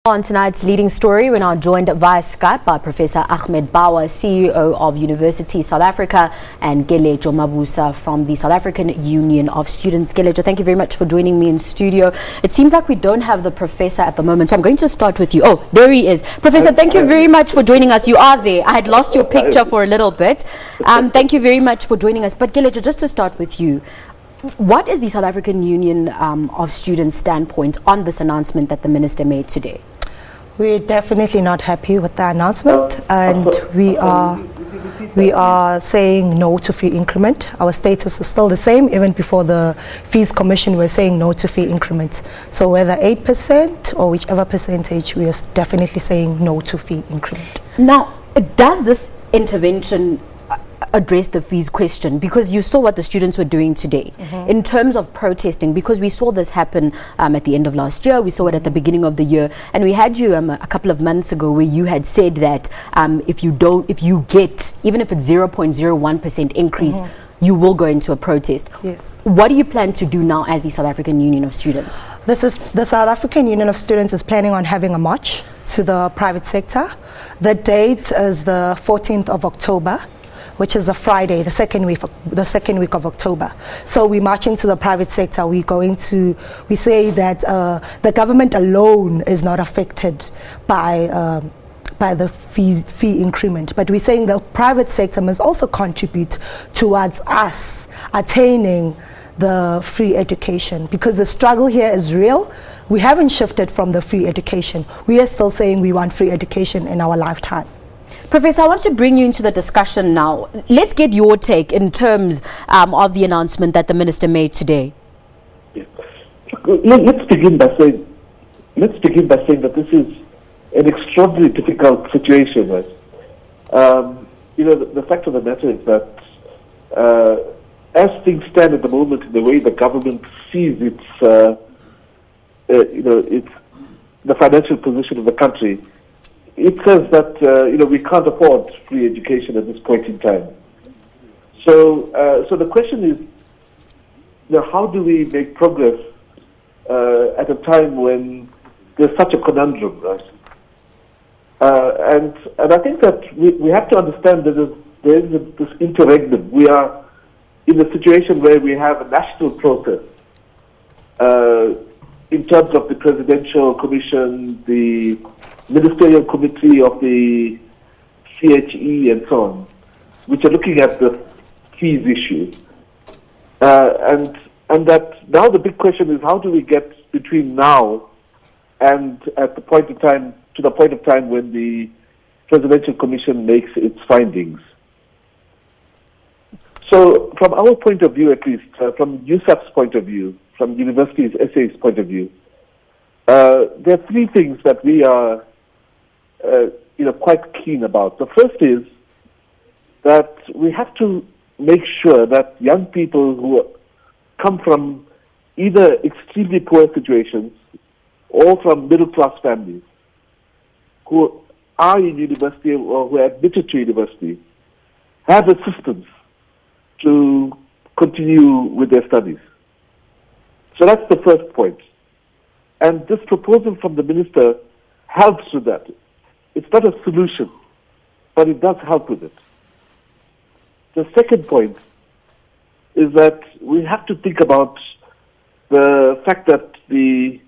On tonight's leading story, we're now joined via Skype by Professor Ahmed Bawa, CEO of University South Africa, and Kelejo Mabusa from the South African Union of Students. Kelejo, thank you very much for joining me in studio. It seems like we don't have the professor at the moment, so I'm going to start with you. Oh, there he is. Professor, thank you very much for joining us. You are there. I had lost your picture for a little bit. Thank you very much for joining us. But Kelejo, just to start with you, what is the South African Union of Students' standpoint on this announcement that the minister made today? We're definitely not happy with the announcement, and we are saying no to fee increment. Our status is still the same. Even before the fees commission, we're saying no to fee increment. So whether 8% or whichever percentage, we are definitely saying no to fee increment. Now, does this intervention address the fees question? Because you saw what the students were doing today in terms of protesting, because we saw this happen at the end of last year, we saw it at the beginning of the year, and we had you a couple of months ago where you had said that if you get, even if it's 0.01% increase, you will go into a protest. Yes. What do you plan to do now as the South African Union of Students? The South African Union of Students is planning on having a march to the private sector. The date is the 14th of October. Which is a Friday, the second week of October. So we're marching to the private sector. We say that the government alone is not affected by the fee increment, but we're saying the private sector must also contribute towards us attaining the free education, because the struggle here is real. We haven't shifted from the free education. We are still saying we want free education in our lifetime. Professor, I want to bring you into the discussion now. Let's get your take in terms of the announcement that the minister made today. Yeah. Let's begin by saying that this is an extraordinarily difficult situation. Right? The fact of the matter is that as things stand at the moment, in the way the government sees its the financial position of the country, it says that we can't afford free education at this point in time. So the question is, how do we make progress at a time when there's such a conundrum, right? And I think that we have to understand that there is this interregnum. We are in a situation where we have a national process in terms of the Presidential Commission, the Ministerial Committee of the CHE and so on, which are looking at the fees issue. And that now the big question is, how do we get between now and at the point of time, to the point of time when the Presidential Commission makes its findings? So from our point of view, at least, from USAP's point of view, from Universities SA's point of view, there are three things that we are quite keen about. The first is that we have to make sure that young people who come from either extremely poor situations or from middle-class families who are in university or who are admitted to university have assistance to continue with their studies. So that's the first point. And this proposal from the minister helps with that. It's not a solution, but it does help with it. The second point is that we have to think about the fact that the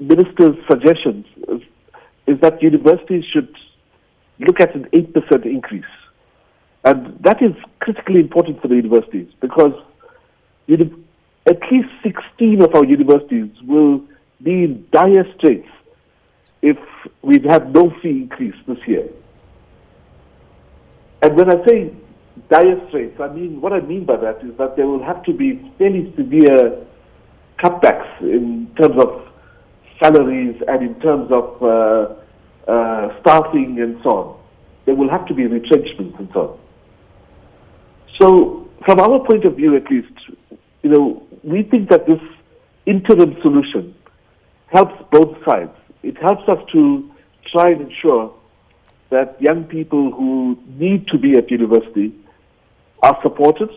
minister's suggestions is that universities should look at an 8% increase. And that is critically important for the universities, because at least 16 of our universities will be in dire straits if we've had no fee increase this year. And when I say dire straits, what I mean by that is that there will have to be fairly severe cutbacks in terms of salaries and in terms of staffing and so on. There will have to be retrenchments and so on. So from our point of view, at least, we think that this interim solution helps both sides. It helps us to try and ensure that young people who need to be at university are supported,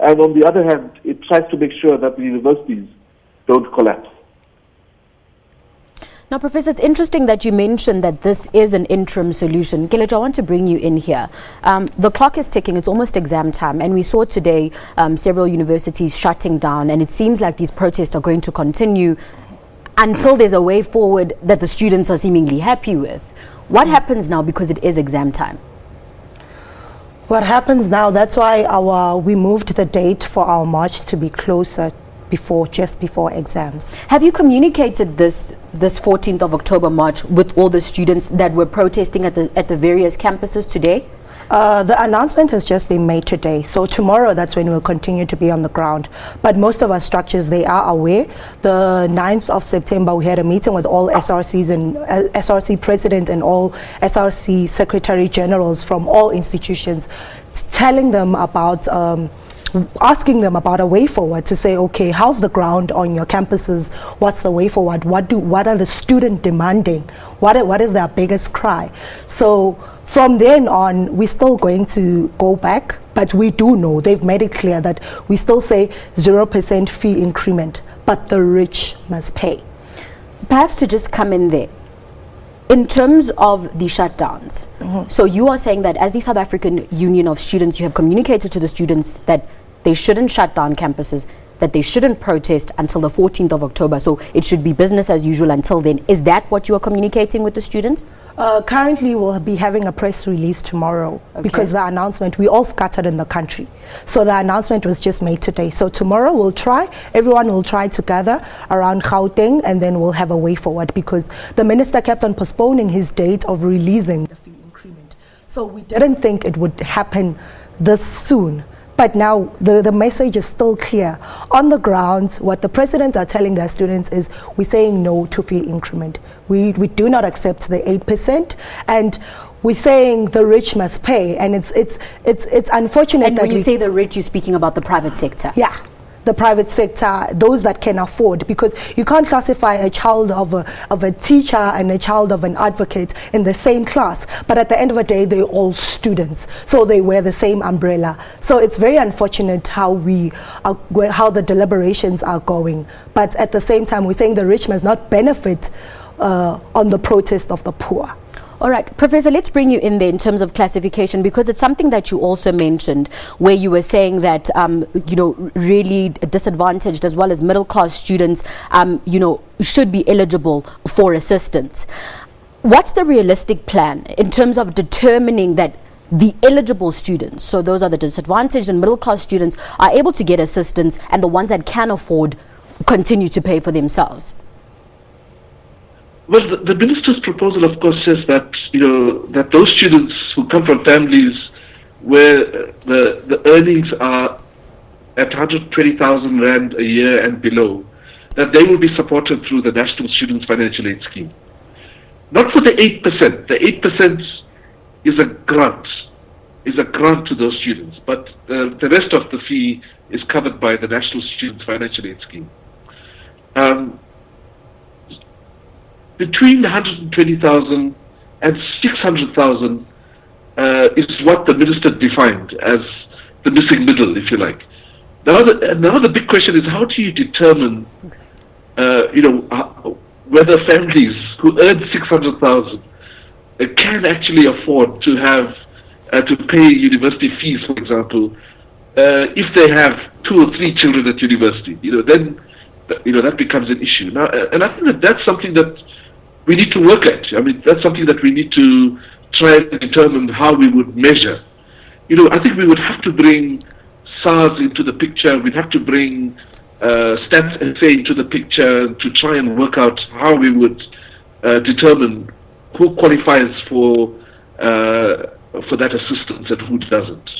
and on the other hand, it tries to make sure that the universities don't collapse. Now, Professor, it's interesting that you mentioned that this is an interim solution. Kelejo, I want to bring you in here. The clock is ticking. It's almost exam time. And we saw today several universities shutting down. And it seems like these protests are going to continue until there's a way forward that the students are seemingly happy with. What happens now, because it is exam time? What happens now, that's why we moved the date for our march to be closer just before exams. Have you communicated this 14th of October march with all the students that were protesting at the various campuses today? The announcement has just been made today, so tomorrow that's when we'll continue to be on the ground. But most of our structures, they are aware. The 9th of September we had a meeting with all SRCs and SRC president and all SRC secretary generals from all institutions, telling them about asking them about a way forward, to say, okay, how's the ground on your campuses? What's the way forward? What are the students demanding? What is their biggest cry? So from then on, we're still going to go back, but we do know, they've made it clear that we still say 0% fee increment, but the rich must pay. Perhaps to just come in there, in terms of the shutdowns, so you are saying that as the South African Union of Students, you have communicated to the students that they shouldn't shut down campuses, that they shouldn't protest until the 14th of October. So it should be business as usual until then. Is that what you are communicating with the students? Currently, we'll be having a press release tomorrow, because the announcement, we all scattered in the country. So the announcement was just made today. So tomorrow everyone will try to gather around Gauteng, and then we'll have a way forward, because the minister kept on postponing his date of releasing the fee increment. So we didn't think it would happen this soon. But now the message is still clear. On the ground, what the presidents are telling their students is, we're saying no to fee increment. We do not accept the 8%, and we're saying the rich must pay. And it's unfortunate and that when you say the rich, you're speaking about the private sector. Yeah. The private sector, those that can afford, because you can't classify a child of a teacher and a child of an advocate in the same class, but at the end of the day they're all students, so they wear the same umbrella. So it's very unfortunate how the deliberations are going, but at the same time we're saying the rich must not benefit on the protest of the poor. All right, Professor, let's bring you in there in terms of classification, because it's something that you also mentioned, where you were saying that, really disadvantaged as well as middle-class students, should be eligible for assistance. What's the realistic plan in terms of determining that the eligible students, so those are the disadvantaged and middle-class students, are able to get assistance, and the ones that can afford continue to pay for themselves? Well, the minister's proposal, of course, says that that those students who come from families where the earnings are at 120,000 rand a year and below, that they will be supported through the National Students Financial Aid Scheme. Not for the 8%. The 8% is a grant to those students, but the rest of the fee is covered by the National Students Financial Aid Scheme. Between 120,000 and 600,000 is what the minister defined as the missing middle, if you like. Now the big question is, how do you determine, whether families who earn 600,000 can actually afford to have to pay university fees, for example, if they have 2 or 3 children at university? Then that becomes an issue. Now, and I think that's something that we need to work at. I mean, that's something that we need to try and determine how we would measure. I think we would have to bring SARS into the picture. We'd have to bring Stats SA into the picture to try and work out how we would determine who qualifies for that assistance and who doesn't.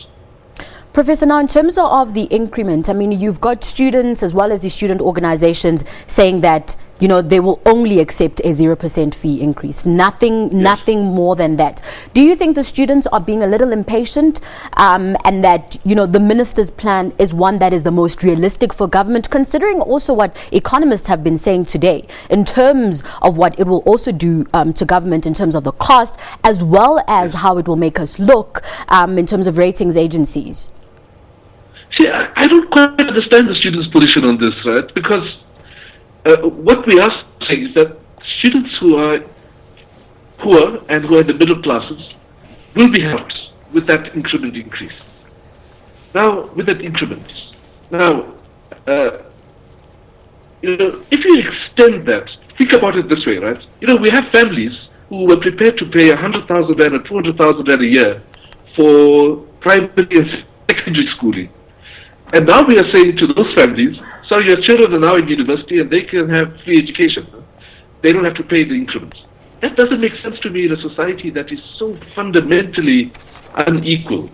Professor, now in terms of the increment, I mean, you've got students as well as the student organizations saying that, they will only accept a 0% fee increase, nothing more than that. Do you think the students are being a little impatient and that, the minister's plan is one that is the most realistic for government, considering also what economists have been saying today in terms of what it will also do to government in terms of the cost, as well as how it will make us look in terms of ratings agencies? See, I don't quite understand the students' position on this, right? Because what we are saying is that students who are poor and who are in the middle classes will be helped with that increment increase. Now, with that increment, now, if you extend that, think about it this way, right? We have families who were prepared to pay 100,000 rand or 200,000 rand a year for primary and secondary schooling. And now we are saying to those families, sorry, your children are now in university and they can have free education. They don't have to pay the increments. That doesn't make sense to me in a society that is so fundamentally unequal.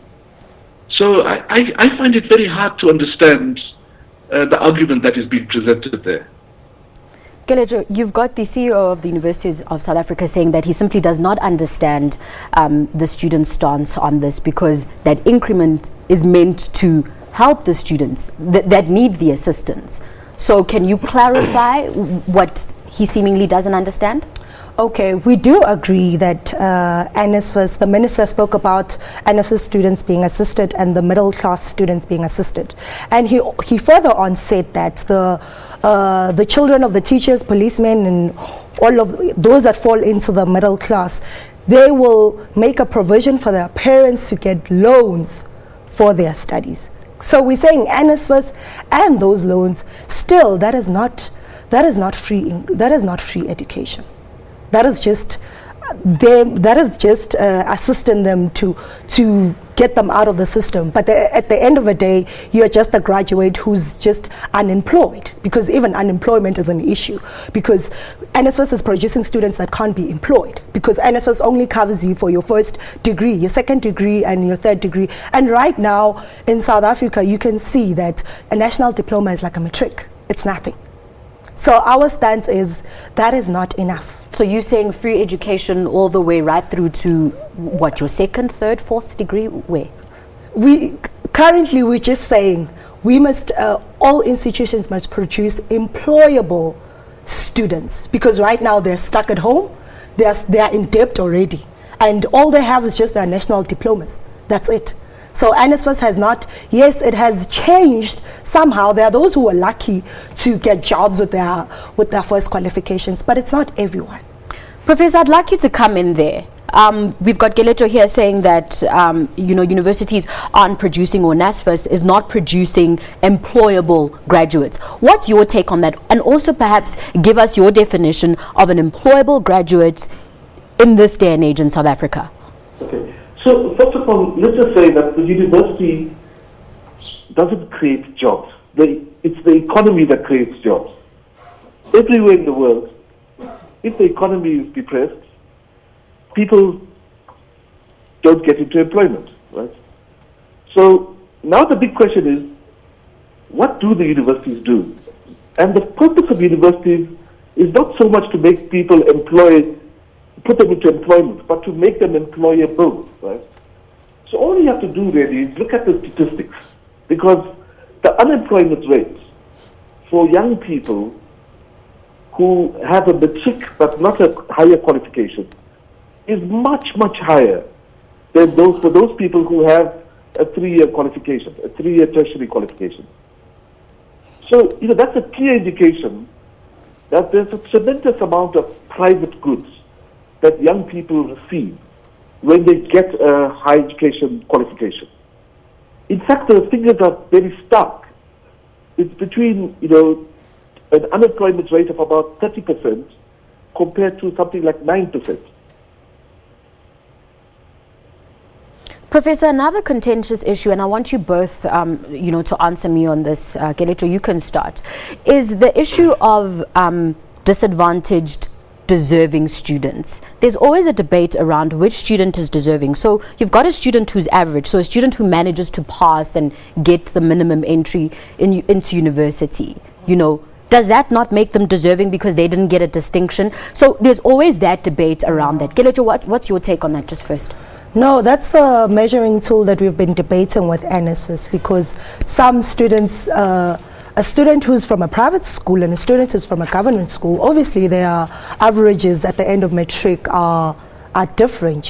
So I find it very hard to understand the argument that is being presented there. Kelejo, you've got the CEO of the Universities of South Africa saying that he simply does not understand the students' stance on this because that increment is meant to help the students that need the assistance. So can you clarify what he seemingly doesn't understand? Okay, we do agree that NSFAS, the minister spoke about NSFAS students being assisted and the middle class students being assisted. And he further on said that the children of the teachers, policemen, and all of those that fall into the middle class, they will make a provision for their parents to get loans for their studies. So we're saying NSFAS and those loans, still that is not free education. That is just assisting them to get them out of the system. But at the end of the day, you're just a graduate who's just unemployed, because even unemployment is an issue, because NSFAS is producing students that can't be employed, because NSFAS only covers you for your first degree, your second degree, and your third degree. And right now in South Africa, you can see that a national diploma is like a matric. It's nothing. So our stance is that is not enough. So you're saying free education all the way right through to what, your second, third, fourth degree? Where? We're just saying we must, all institutions must produce employable students, because right now they're stuck at home, they are in debt already, and all they have is just their national diplomas. That's it. So NSFAS has not, yes, it has changed somehow. There are those who are lucky to get jobs with their first qualifications, but it's not everyone. Professor, I'd like you to come in there. We've got Kelejo here saying that universities aren't producing, or NSFAS is not producing employable graduates. What's your take on that? And also perhaps give us your definition of an employable graduate in this day and age in South Africa. Okay. So first of all, let's just say that the university doesn't create jobs. It's the economy that creates jobs. Everywhere in the world, if the economy is depressed, people don't get into employment, right? So now the big question is, what do the universities do? And the purpose of universities is not so much to make people put them into employment, but to make them employable, right? So all you have to do really is look at the statistics, because the unemployment rate for young people who have a matric but not a higher qualification is much, much higher than for those people who have a 3-year qualification, a 3-year tertiary qualification. So, that's a clear indication that there's a tremendous amount of private goods that young people receive when they get a higher education qualification. In fact, the figures are very stark. It's between, an unemployment rate of about 30% compared to something like 9%. Professor, another contentious issue, and I want you both, to answer me on this. Kelejo, you can start. Is the issue of disadvantaged, deserving students. There's always a debate around which student is deserving. So you've got a student who's average, so a student who manages to pass and get the minimum entry into university. Does that not make them deserving because they didn't get a distinction? So there's always that debate around that. Kelejo, what's your take on that just first? No, that's the measuring tool that we've been debating with NSFAS, because some students, a student who's from a private school and a student who's from a government school, obviously their averages at the end of matric are different,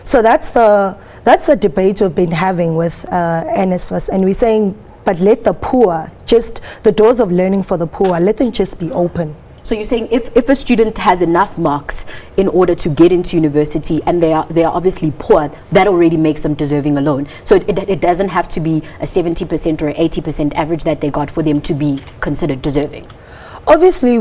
So that's the debate we've been having with NSFAS, and we're saying, but let the poor, just the doors of learning for the poor, let them just be open. So you're saying if a student has enough marks in order to get into university and they are obviously poor, that already makes them deserving alone. So it doesn't have to be a 70% or 80% average that they got for them to be considered deserving. Obviously,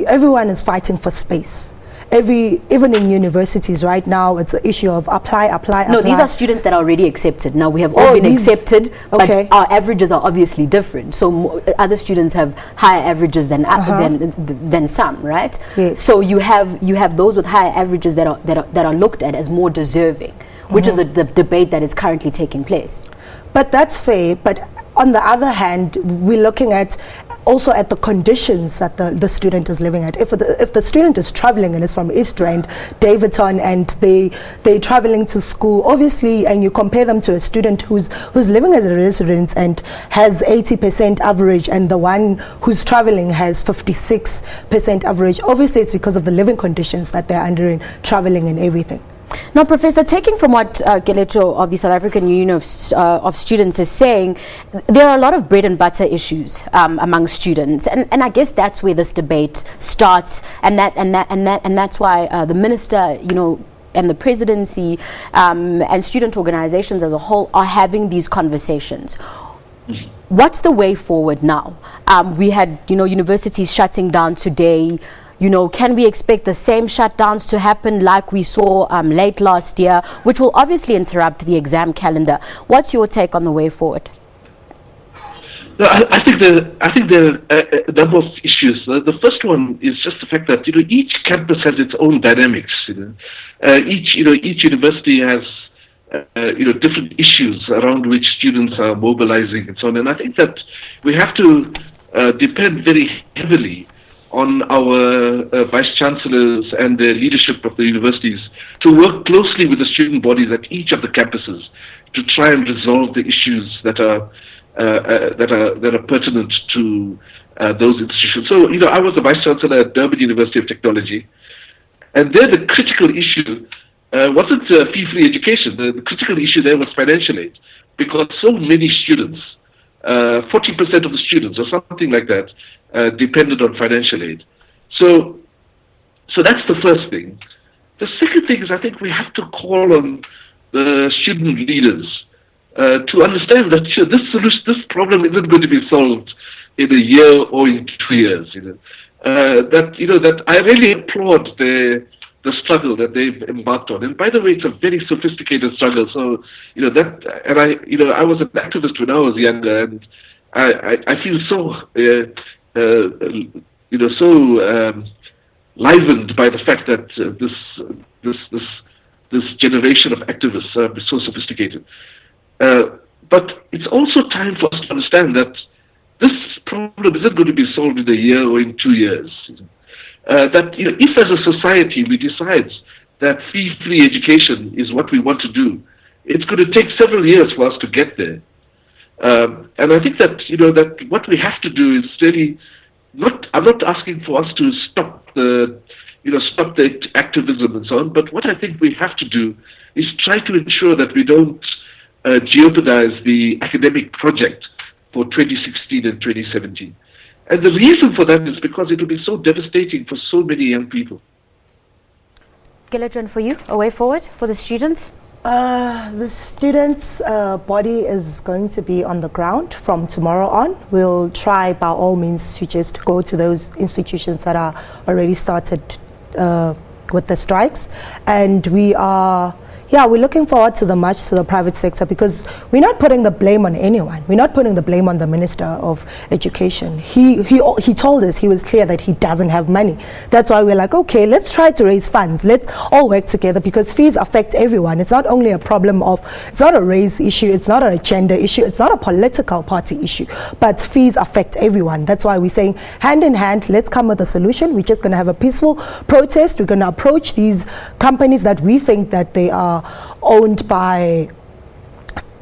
everyone is fighting for space. Even in universities right now, it's an issue of apply. No, these are students that are already accepted. Now we have all been accepted, okay. But our averages are obviously different. So other students have higher averages than some, right? Yes. So you have those with higher averages that are looked at as more deserving, which is the debate that is currently taking place. But that's fair. But on the other hand, we're looking at also at the conditions that the student is living at. If the student is traveling and is from East Rand, Davidson, and they're traveling to school, obviously, and you compare them to a student who's living as a resident and has 80% average, and the one who's traveling has 56% average, obviously it's because of the living conditions that they're under in traveling and everything. Now, Professor, taking from what Kelecho of the South African Union of Students is saying, there are a lot of bread and butter issues among students, and I guess that's where this debate starts, and that's why the minister, and the presidency and student organizations as a whole are having these conversations. What's the way forward now? We had, universities shutting down today. Can we expect the same shutdowns to happen like we saw late last year, which will obviously interrupt the exam calendar? What's your take on the way forward? No, I think there are a number of issues. The first one is just the fact that each campus has its own dynamics. Each university has different issues around which students are mobilizing and so on. And I think that we have to depend very heavily on our vice-chancellors and the leadership of the universities to work closely with the student bodies at each of the campuses to try and resolve the issues that are pertinent to those institutions. So, I was the vice-chancellor at Durban University of Technology, and there the critical issue wasn't fee-free education. The critical issue there was financial aid, because so many students, 40% of the students or something like that, depended on financial aid. So that's the first thing. The second thing is I think we have to call on the student leaders to understand that this problem isn't going to be solved in a year or in 2 years. That I really applaud the struggle that they've embarked on. And by the way, it's a very sophisticated struggle. So I was an activist when I was younger, and I feel so livened by the fact that this generation of activists are so sophisticated. But it's also time for us to understand that this problem isn't going to be solved in a year or in 2 years. That if as a society we decide that fee-free education is what we want to do, it's going to take several years for us to get there. And I think that that what we have to do is really I'm not asking for us to stop the activism and so on, but what I think we have to do is try to ensure that we don't jeopardize the academic project for 2016 and 2017. And the reason for that is because it will be so devastating for so many young people. Gillian, for you, a way forward for the students? The students' body is going to be on the ground from tomorrow on. We'll try by all means to just go to those institutions that are already started with the strikes. And we're looking forward to the march to the private sector, because we're not putting the blame on anyone. We're not putting the blame on the Minister of Education. He told us, he was clear that he doesn't have money. That's why we're like, okay, let's try to raise funds. Let's all work together, because fees affect everyone. It's not only a problem it's not a race issue, it's not a gender issue, it's not a political party issue, but fees affect everyone. That's why we're saying hand in hand, let's come with a solution. We're just going to have a peaceful protest. We're going to approach these companies that we think that they are owned by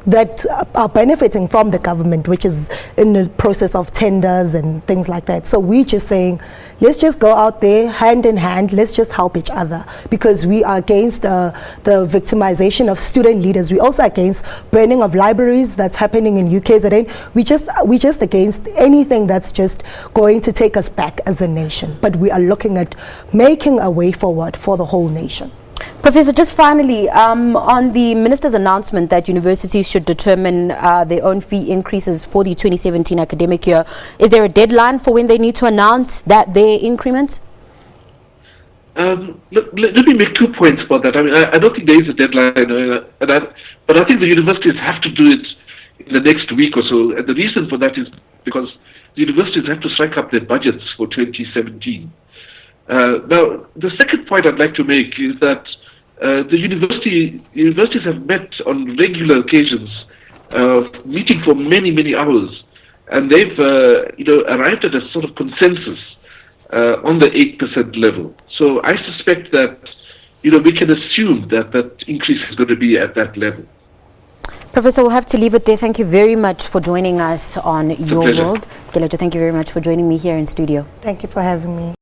that are benefiting from the government, which is in the process of tenders and things like that. So we're just saying, let's just go out there hand in hand, let's just help each other, because we are against the victimization of student leaders. We're also against burning of libraries that's happening in UKZN. We're just against anything that's just going to take us back as a nation. But we are looking at making a way forward for the whole nation. Professor, just finally, on the minister's announcement that universities should determine their own fee increases for the 2017 academic year, is there a deadline for when they need to announce that their increments? Let me make 2 points about that. I mean, I don't think there is a deadline, but I think the universities have to do it in the next week or so. And the reason for that is because the universities have to strike up their budgets for 2017. Now, the second point I'd like to make is that the universities have met on regular occasions, meeting for many, many hours, and they've arrived at a sort of consensus on the 8% level. So I suspect that we can assume that that increase is going to be at that level. Professor, we'll have to leave it there. Thank you very much for joining us on Your pleasure. World. Kelejo, thank you very much for joining me here in studio. Thank you for having me.